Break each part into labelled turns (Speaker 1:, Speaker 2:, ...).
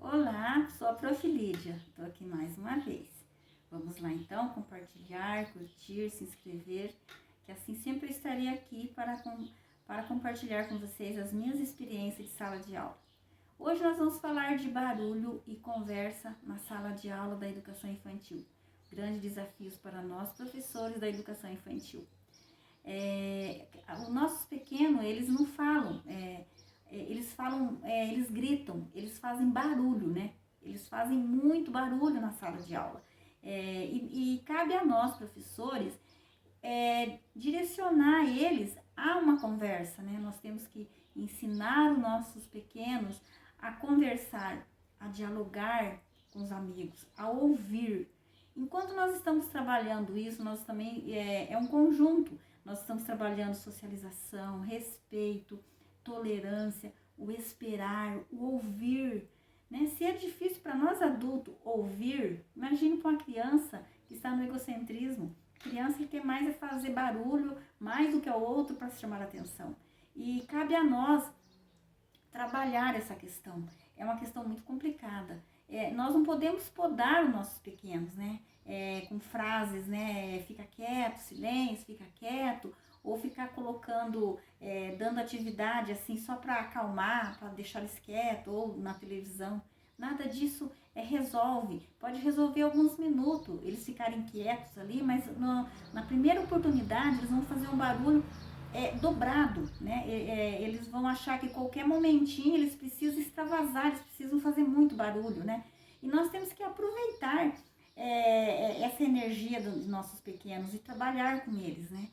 Speaker 1: Olá, sou a Prof. Lídia, estou aqui mais uma vez. Vamos lá então compartilhar, curtir, se inscrever, que assim sempre eu estarei aqui para compartilhar com vocês as minhas experiências de sala de aula. Hoje nós vamos falar de barulho e conversa na sala de aula da educação infantil. Grandes desafios para nós, professores da educação infantil. Os nossos pequenos, eles não falam, eles gritam, eles fazem barulho, né? Eles fazem muito barulho na sala de aula. E cabe a nós, professores, direcionar eles a uma conversa, né? Nós temos que ensinar os nossos pequenos a conversar, a dialogar com os amigos, a ouvir. Enquanto nós estamos trabalhando isso, nós também é um conjunto. Nós estamos trabalhando socialização, respeito, tolerância, o esperar, o ouvir, né? Se é difícil para nós adultos ouvir, imagine para uma criança que está no egocentrismo. Criança que quer mais é fazer barulho, mais do que o outro para chamar a atenção. E cabe a nós trabalhar essa questão. É uma questão muito complicada. Nós não podemos podar os nossos pequenos, né? Com frases, né? Fica quieto, silêncio, fica quieto, ou ficar colocando, dando atividade assim só para acalmar, para deixar eles quietos, ou na televisão. Nada disso resolve. Pode resolver alguns minutos, eles ficarem quietos ali, mas na primeira oportunidade eles vão fazer um barulho dobrado, né? Eles vão achar que qualquer momentinho eles precisam extravasar, eles precisam fazer muito barulho, né? E nós temos que aproveitar essa energia dos nossos pequenos e trabalhar com eles, né?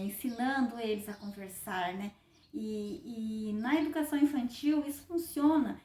Speaker 1: Ensinando eles a conversar, né? E na educação infantil isso funciona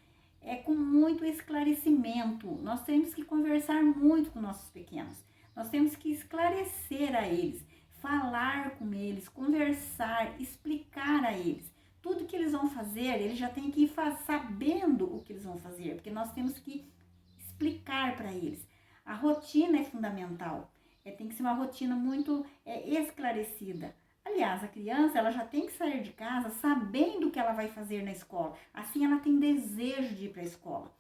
Speaker 1: com muito esclarecimento. Nós temos que conversar muito com nossos pequenos. Nós temos que esclarecer a eles, falar com eles, conversar, explicar a eles. Tudo que eles vão fazer, eles já têm que ir sabendo o que eles vão fazer, porque nós temos que explicar para eles. A rotina é fundamental. Tem que ser uma rotina muito esclarecida. Aliás, a criança ela já tem que sair de casa sabendo o que ela vai fazer na escola. Assim ela tem desejo de ir para a escola.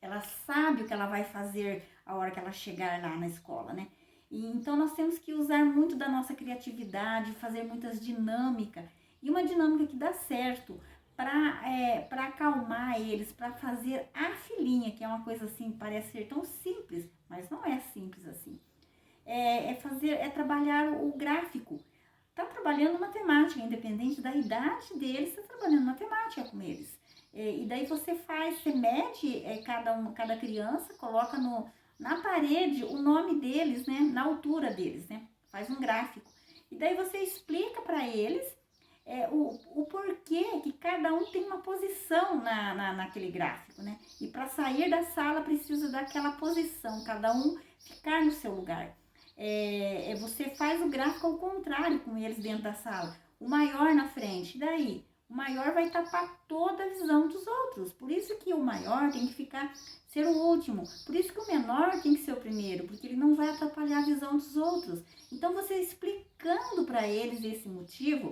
Speaker 1: Ela sabe o que ela vai fazer a hora que ela chegar lá na escola, né? E então nós temos que usar muito da nossa criatividade, fazer muitas dinâmicas. E uma dinâmica que dá certo para acalmar eles, para fazer a filhinha, que é uma coisa assim, parece ser tão simples, mas não é simples assim. Trabalhar o gráfico. Está trabalhando matemática, independente da idade deles, está trabalhando matemática com eles. E daí você mede cada criança, coloca na parede o nome deles, né, na altura deles, né, faz um gráfico. E daí você explica para eles o porquê que cada um tem uma posição naquele gráfico, né? E para sair da sala precisa daquela posição, cada um ficar no seu lugar. Você faz o gráfico ao contrário com eles dentro da sala, o maior na frente, daí o maior vai tapar toda a visão dos outros, por isso que o maior tem que ser o último, por isso que o menor tem que ser o primeiro, porque ele não vai atrapalhar a visão dos outros. Então você explicando para eles esse motivo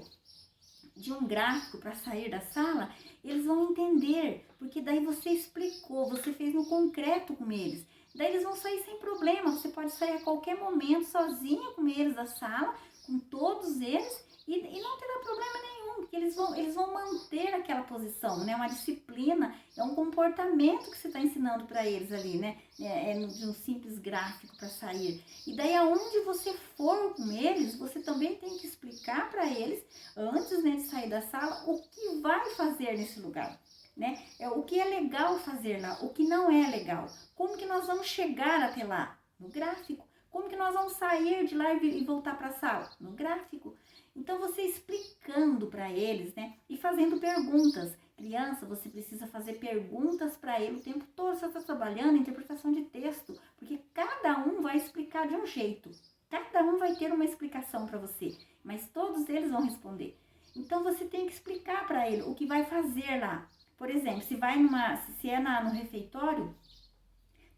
Speaker 1: de um gráfico para sair da sala, eles vão entender, porque daí você explicou, você fez no concreto com eles. Daí eles vão sair sem problema, você pode sair a qualquer momento sozinha com eles da sala, com todos eles, e não terá problema nenhum, porque eles vão manter aquela posição, né? Uma disciplina, é um comportamento que você está ensinando para eles ali, né? De um simples gráfico para sair. E daí aonde você for com eles, você também tem que explicar para eles, antes, né, de sair da sala, o que vai fazer nesse lugar. Né? O que é legal fazer lá, o que não é legal, como que nós vamos chegar até lá? No gráfico. Como que nós vamos sair de lá e voltar para a sala? No gráfico. Então você explicando para eles, né? E fazendo perguntas. Criança, você precisa fazer perguntas para ele o tempo todo. Você está trabalhando em interpretação de texto, porque cada um vai explicar de um jeito. Cada um vai ter uma explicação para você, mas todos eles vão responder. Então você tem que explicar para ele o que vai fazer lá. Por exemplo, se é no refeitório,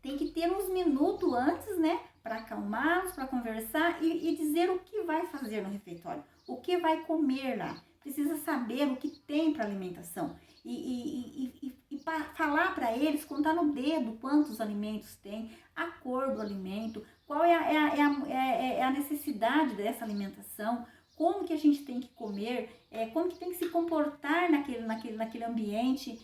Speaker 1: tem que ter uns minutos antes, né, para acalmá-los, para conversar e dizer o que vai fazer no refeitório, o que vai comer lá. Precisa saber o que tem para alimentação e falar para eles, contar no dedo quantos alimentos tem, a cor do alimento, qual é a necessidade dessa alimentação, como que a gente tem que comer, como que tem que se comportar naquele ambiente,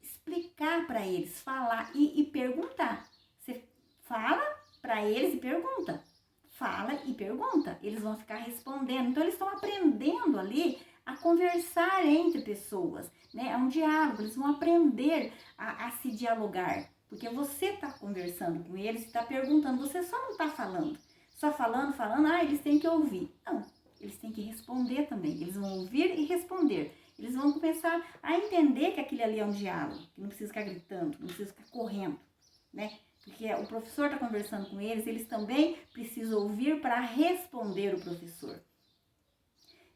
Speaker 1: explicar para eles, falar e perguntar. Você fala para eles e pergunta. Fala e pergunta. Eles vão ficar respondendo. Então, eles estão aprendendo ali a conversar entre pessoas, né? É um diálogo. Eles vão aprender a se dialogar. Porque você está conversando com eles, está perguntando. Você só não está falando. Só falando. Eles têm que ouvir. Não, eles têm que responder também. Eles vão ouvir e responder. Eles vão começar a entender que aquilo ali é um diálogo. Que não precisa ficar gritando, não precisa ficar correndo, né? Porque o professor está conversando com eles também precisam ouvir para responder o professor.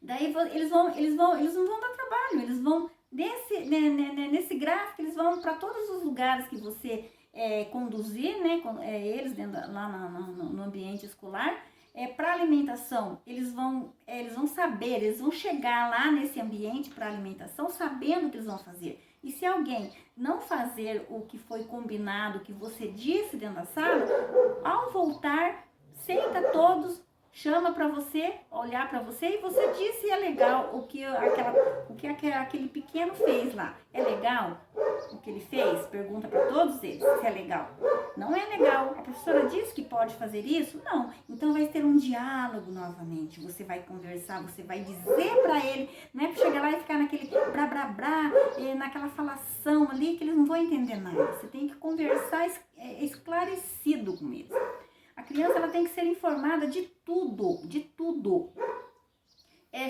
Speaker 1: Daí eles não vão dar trabalho, eles vão, nesse gráfico, eles vão para todos os lugares que você conduzir, né, eles lá no ambiente escolar. Para alimentação, eles vão saber, eles vão chegar lá nesse ambiente para alimentação sabendo o que eles vão fazer. E se alguém não fazer o que foi combinado, o que você disse dentro da sala, ao voltar, senta todos, chama para você, olhar para você e você diz se é legal o que aquele pequeno fez lá. É legal o que ele fez? Pergunta para todos eles se é legal. Não é legal. A professora disse que pode fazer isso? Não. Então vai ter um diálogo novamente. Você vai conversar, você vai dizer para ele, não é para chegar lá e ficar naquele brá, naquela falação ali que eles não vão entender nada. Você tem que conversar esclarecido com eles. A criança ela tem que ser informada de tudo, de tudo.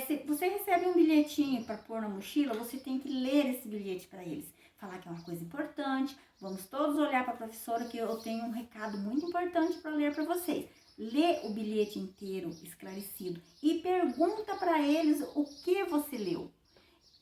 Speaker 1: Se você recebe um bilhetinho para pôr na mochila, você tem que ler esse bilhete para eles. Falar que é uma coisa importante, vamos todos olhar para a professora que eu tenho um recado muito importante para ler para vocês. Lê o bilhete inteiro, esclarecido, e pergunta para eles o que você leu.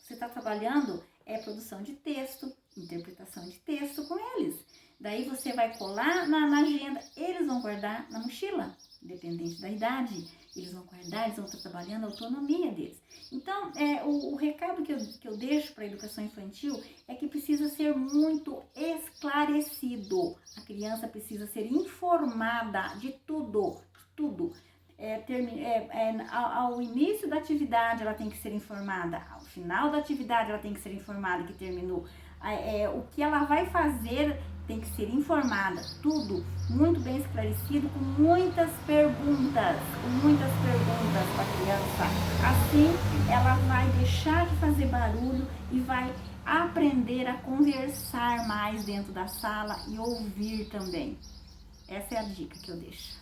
Speaker 1: Você está trabalhando produção de texto, interpretação de texto com eles. Daí você vai colar na agenda, eles vão guardar na mochila, independente da idade. Eles vão guardar, eles vão estar trabalhando a autonomia deles. Então, o recado que eu deixo para a educação infantil é que precisa ser muito esclarecido. A criança precisa ser informada de tudo, tudo. Ao início da atividade ela tem que ser informada, ao final da atividade ela tem que ser informada que terminou. O que ela vai fazer tem que ser informada, tudo muito bem esclarecido, com muitas perguntas para a criança. Assim, ela vai deixar de fazer barulho e vai aprender a conversar mais dentro da sala e ouvir também. Essa é a dica que eu deixo.